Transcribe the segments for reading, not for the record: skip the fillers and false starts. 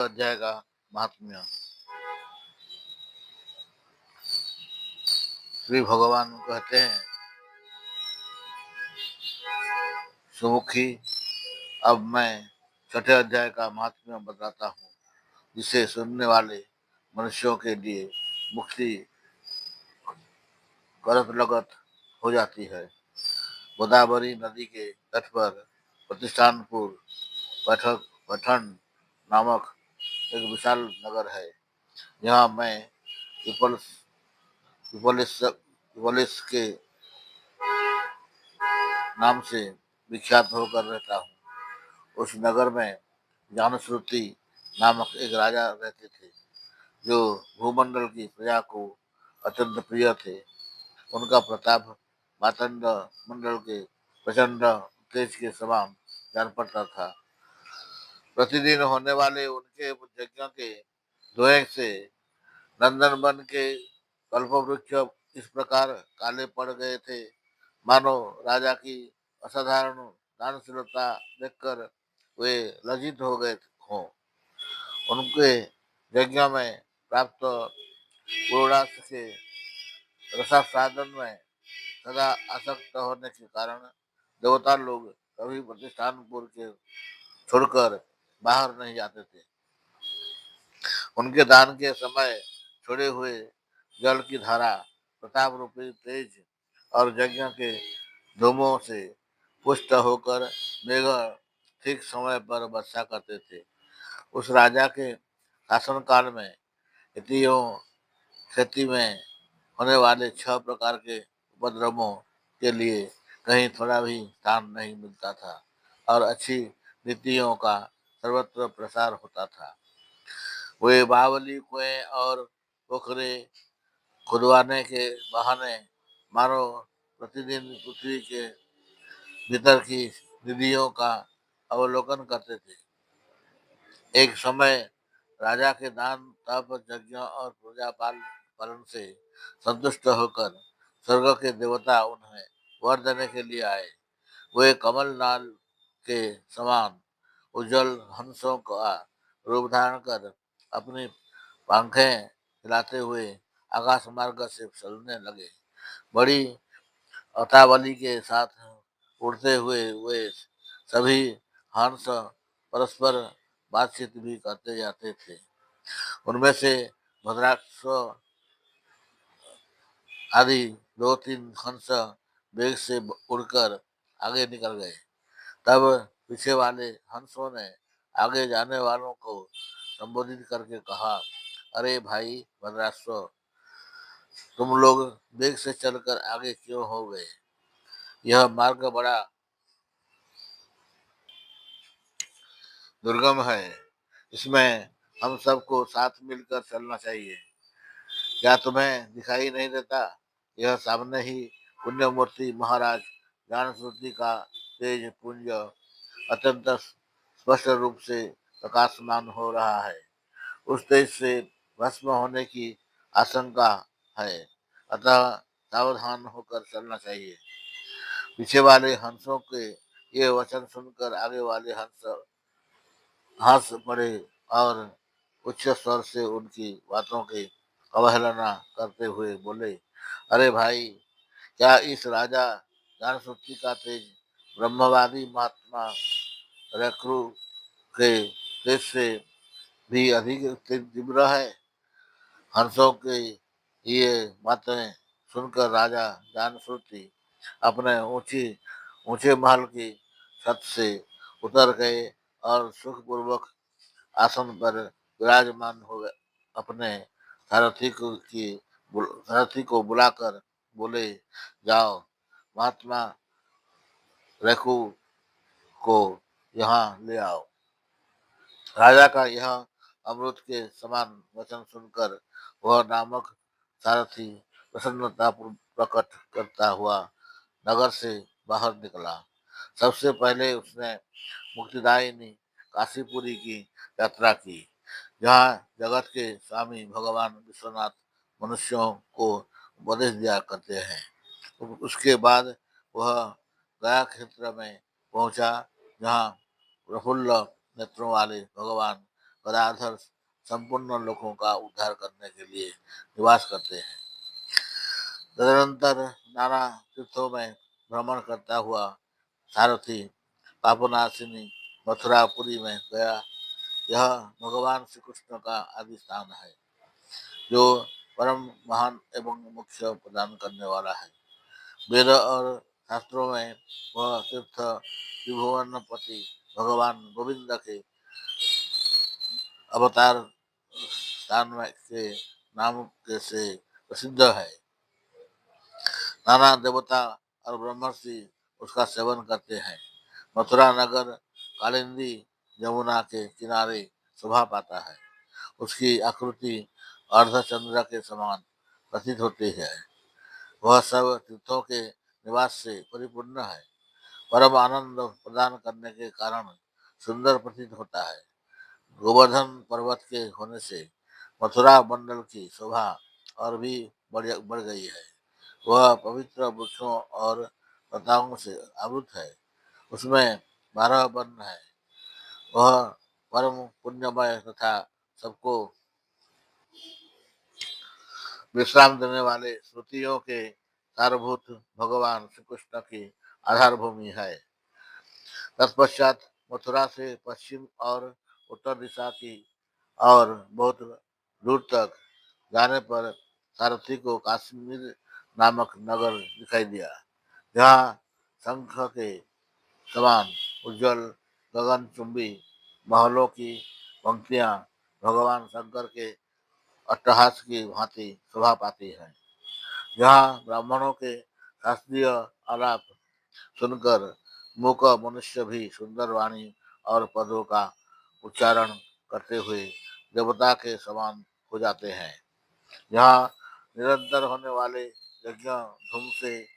अध्याय का महात्म्य। श्री भगवान कहते हैं, सुमुखी, अब मैं छठे अध्याय का महात्म्य बताता हूँ, जिसे सुनने वाले मनुष्यों के लिए मुक्ति करत हो जाती है। गोदावरी नदी के तट पर प्रतिष्ठानपुर पठक पठन नामक एक विशाल नगर है। यहाँ मैं पीपल्स पीपलिस पीपलिस के नाम से विख्यात होकर रहता हूँ। उस नगर में ज्ञानश्रुति नामक एक राजा रहते थे, जो भूमंडल की प्रजा को अत्यंत प्रिय थे। उनका प्रताप मातंड मंडल के प्रचंड तेज के समान जान पड़ता था। प्रतिदिन होने वाले उनके यज्ञों के धुएं से नंदन वन के कल्प वृक्ष इस प्रकार काले पड़ गए थे, मानो राजा की असाधारण दानशीलता देखकर वे लज्जित हो गए हों। उनके यज्ञ में प्राप्त पूर्णार्थ के रसास्वादन में सदा आसक्त होने के कारण देवता लोग कभी प्रतिष्ठानपुर के छोड़कर बाहर नहीं जाते थे। उनके दान के समय छोड़े हुए जल की धारा प्रताप रूपी तेज और यज्ञ के धूमों से पुष्ट होकर मेघ ठीक समय पर वर्षा करते थे। उस राजा के शासनकाल में खेतियों खेती में होने वाले 6 प्रकार के उपद्रवों के लिए कहीं थोड़ा भी स्थान नहीं मिलता था और अच्छी नीतियों का सर्वत्र प्रसार होता था। वे बावली कुएं और पोखरे खुदवाने के बहाने मानो प्रतिदिन पृथ्वी के भीतर की निधियों का अवलोकन करते थे। एक समय राजा के दान तप यज्ञ और प्रजा पालन से संतुष्ट होकर स्वर्ग के देवता उन्हें वर देने के लिए आए। वे कमल नाल के समान उज्जवल हंसों का रूप धारण कर अपनी पंखें हिलाते हुए आकाश मार्ग से चलने लगे। बड़ी अतावली के साथ उड़ते हुए वे सभी हंस परस्पर बातचीत भी करते जाते थे। उनमें से भद्राक्ष आदि 2-3 हंस वेग से उड़कर आगे निकल गए। तब पीछे वाले हंसों ने आगे जाने वालों को संबोधित करके कहा, अरे भाई भद्राक्ष, तुम लोग वेग से चलकर आगे क्यों हो गए? यह मार्ग बड़ा दुर्गम है, इसमें हम सबको साथ मिलकर चलना चाहिए। क्या तुम्हें दिखाई नहीं देता? यह सामने ही पुण्य मूर्ति महाराज ज्ञान श्रुति का तेज पुंज अत्यंत स्पष्ट रूप से प्रकाशमान हो रहा है। उस तेज से भस्म होने की आशंका है, अतः सावधान होकर चलना चाहिए। पीछे वाले हंसों के ये वचन सुनकर आगे वाले हंस हंस पड़े और उच्च स्वर से उनकी बातों की अवहेलना करते हुए बोले, अरे भाई, क्या इस राजा ज्ञानसूर्ति का तेज ब्रह्मवादी महात्मा रक्रु के तेज से भी अधिक तीव्र है? हंसों की ये बातें सुनकर राजा ज्ञानश्रुति अपने ऊंचे महल की छत से उतर गए और सुखपूर्वक आसन पर विराजमान हो गए। अपने सारथी को बुलाकर बोले, जाओ, महात्मा रघु को यहाँ ले आओ। राजा का यह अमृत के समान वचन सुनकर वह नामक सारथी प्रसन्नता प्रकट करता हुआ नगर से बाहर निकला। सबसे पहले उसने मुक्तिदायिनी काशीपुरी की यात्रा की, जहाँ जगत के स्वामी भगवान विश्वनाथ मनुष्यों को उपदेश दिया करते हैं। उसके बाद वह गया क्षेत्र में पहुंचा, जहाँ प्रफुल्ल नेत्रों वाले भगवान गदाधर संपूर्ण लोगों का उद्धार करने के लिए निवास करते हैं। तदनंतर नाना तीर्थों में भ्रमण करता हुआ सारथी पापनाशिनी मथुरापुरी में गया। यह भगवान श्री कृष्ण का आदि स्थान है, जो परम महान एवं मोक्ष प्रदान करने वाला है। वेद और शास्त्रों में वह तीर्थ त्रिभुवनपति भगवान गोविंद के अवतार स्थान में के नाम के से प्रसिद्ध है। नाना देवता और ब्रह्मर्षि उसका सेवन करते हैं। मथुरा नगर कालिंदी यमुना के किनारे शोभा पाता है। उसकी आकृति अर्धचंद्र के समान प्रतीत होती है। वह सब तीर्थों के निवास से परिपूर्ण है। परम आनंद प्रदान करने के कारण सुंदर प्रतीत होता है। गोवर्धन पर्वत के होने से मथुरा मंडल की शोभा और भी बढ़ गई है। वह पवित्र वृक्षों और लताओं से आवृत है। उसमें 12 वन है। वह परम पुण्यमय तथा सबको विश्राम देने वाले श्रुतियों के सारभूत भगवान श्री कृष्ण की आधार भूमि है। तत्पश्चात मथुरा से पश्चिम और उत्तर दिशा की और बहुत दूर तक जाने पर सारथी को कश्मीर नामक नगर दिखाई दिया, जहाँ शंख के समान उज्जवल गगनचुंबी महलों की पंक्तियां भगवान शंकर के अट्टहास की भांति शोभा पाती है। जहाँ ब्राह्मणों के शास्त्रीय आलाप सुनकर मूक मनुष्य भी सुंदर वाणी और पदों का उच्चारण करते हुए देवता के समान हो जाते हैं। यहाँ निरंतर होने वाले यज्ञ धूम से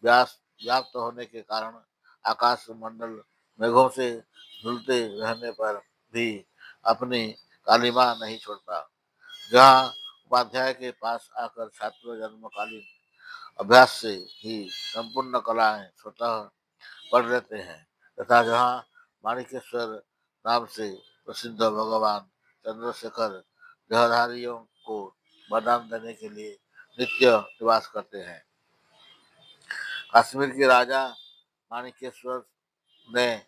व्याप्त होने के कारण आकाश मंडल मेघों से धुलते रहने पर भी अपनी कालिमा नहीं छोड़ता। जहाँ उपाध्याय के पास आकर छात्र जन्मकालीन अभ्यास से ही संपूर्ण कलाएं स्वतः पढ़ लेते हैं, तथा जहाँ माणिकेश्वर नाम से प्रसिद्ध भगवान चंद्रशेखर देहधारियों को वरदान देने के लिए नित्य निवास करते हैं। कश्मीर के राजा माणिकेश्वर ने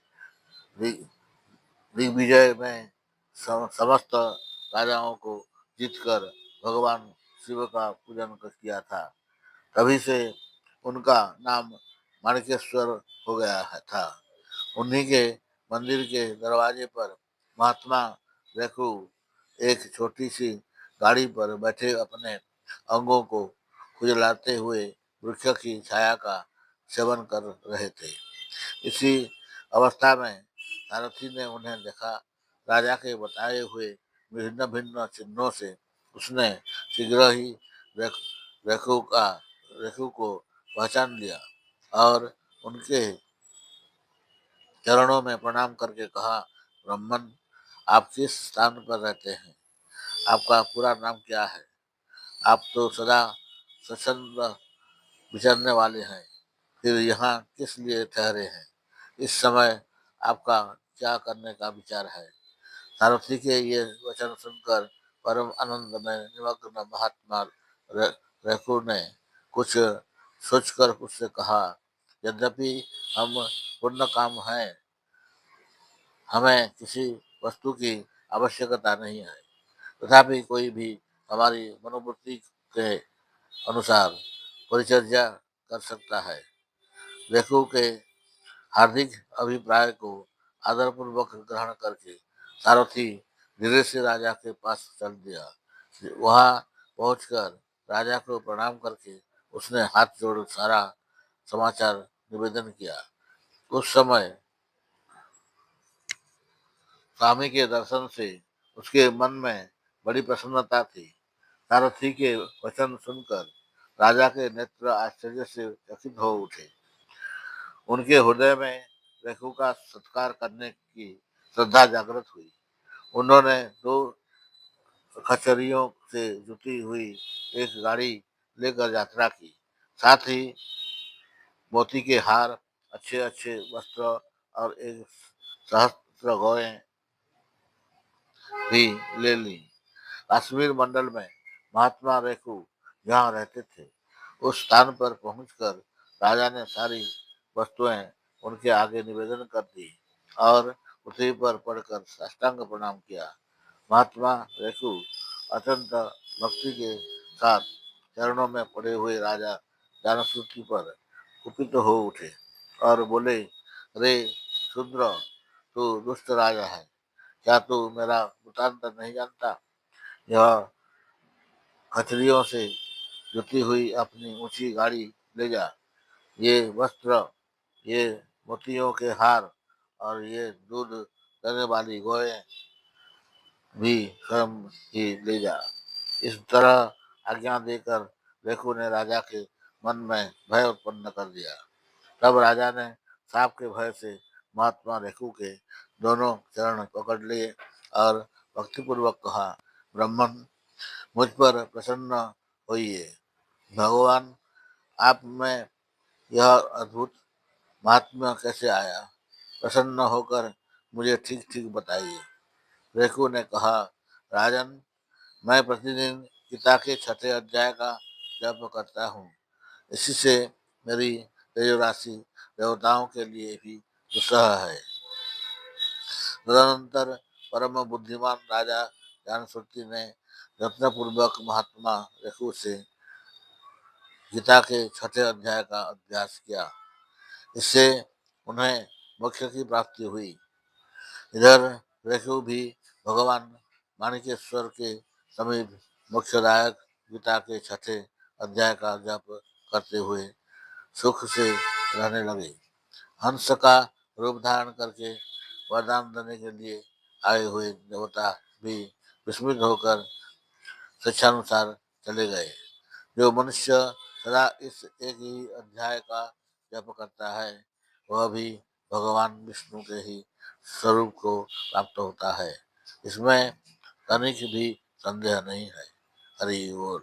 दिग्विजय में समस्त राजाओं को जीतकर भगवान शिव का पूजन किया था। तभी से उनका नाम माणिकेश्वर हो गया था। उन्हीं के मंदिर के दरवाजे पर महात्मा रेखु एक छोटी सी गाड़ी पर बैठे अपने अंगों को खुजलाते हुए वृक्ष की छाया का सेवन कर रहे थे। इसी अवस्था में सारथी ने उन्हें देखा। राजा के बताए हुए भिन्न भिन्न चिन्हों से उसने शीघ्र ही रेख- रेखु का रेखु को पहचान लिया और उनके चरणों में प्रणाम करके कहा, ब्राह्मण, आप किस स्थान पर रहते हैं? आपका पूरा नाम क्या है? आप तो सदा स्वच्छंद विचरने वाले हैं, फिर यहाँ किस लिए ठहरे हैं? इस समय आपका क्या करने का विचार है? सारथी के ये वचन सुनकर परम आनंद में निमग्न महात्मा रेखु ने कुछ सोचकर उससे कहा, यद्यपि हम पुण्य काम हैं, हमें किसी वस्तु की आवश्यकता नहीं है, तथापि कोई भी हमारी मनोवृत्ति के अनुसार परिचर्या कर सकता है। रेखु के हार्दिक अभिप्राय को आदरपूर्वक ग्रहण करके सारथी धीरे से राजा के पास चल दिया। वहां पहुंचकर राजा को प्रणाम करके उसने हाथ जोड़ सारा समाचार निवेदन किया। उस समय स्वामी के दर्शन से उसके मन में बड़ी प्रसन्नता थी। सारथी के वचन सुनकर राजा के नेत्र आश्चर्य से चकित हो उठे। उनके हृदय में रेखु का सत्कार करने की श्रद्धा जागृत हुई। उन्होंने दो खचरियों से जुटी हुई एक गाड़ी लेकर यात्रा की। साथ ही मोती के हार, अच्छे अच्छे वस्त्र और एक सहस्त्र गौएं भी ले ली। कश्मीर मंडल में महात्मा रेखू जहाँ रहते थे, उस स्थान पर पहुंचकर राजा ने सारी वस्तुएं उनके आगे निवेदन कर दी और उसी पर पढ़कर साष्टांग प्रणाम किया। महात्मा रेखू अत्यंत भक्ति के साथ चरणों में पड़े हुए राजा जानश्रुति पर कुपित हो उठे और बोले, रे शूद्र, तू दुष्ट राजा है, क्या तू मेरा वृतांत नहीं जानता? यह खचरियों से जुटी हुई अपनी ऊंची गाड़ी ले जा। ये वस्त्र, ये मोतियों के हार और ये दूध देने वाली गोयें भी स्वयं ही ले जा। इस तरह आज्ञा देकर रेखू ने राजा के मन में भय उत्पन्न कर दिया। तब राजा ने सांप के भय से महात्मा रेखू के दोनों चरण पकड़ लिए और भक्तिपूर्वक कहा, ब्राह्मण, मुझ पर प्रसन्न होइए। भगवान, आप में यह अद्भुत महात्मा कैसे आया? प्रसन्न होकर मुझे ठीक ठीक बताइए। रेखू ने कहा, राजन, मैं प्रतिदिन गीता के छठे अध्याय का जप करता हूँ। इसी से मेरी तेजोराशि देवताओं के लिए भी दुस्सह है। तदनंतर परम बुद्धिमान राजा जानश्रुति ने यत्नपूर्वक महात्मा रेखू से गीता के छठे अध्याय का अभ्यास किया। इससे उन्हें मोक्ष की प्राप्ति हुई। इधर रेखू भी भगवान माणिकेश्वर के समीप मोक्षदायक गीता के छठे अध्याय का जप करते हुए सुख से रहने लगे। हंस का रूप धारण करके वरदान देने के लिए आए हुए देवता भी विस्मित होकर स्वेच्छानुसार चले गए। जो मनुष्य सदा इस एक ही अध्याय का जप करता है, वह भी भगवान विष्णु के ही स्वरूप को प्राप्त होता है। इसमें तनिक भी संदेह नहीं है। हरि बोल।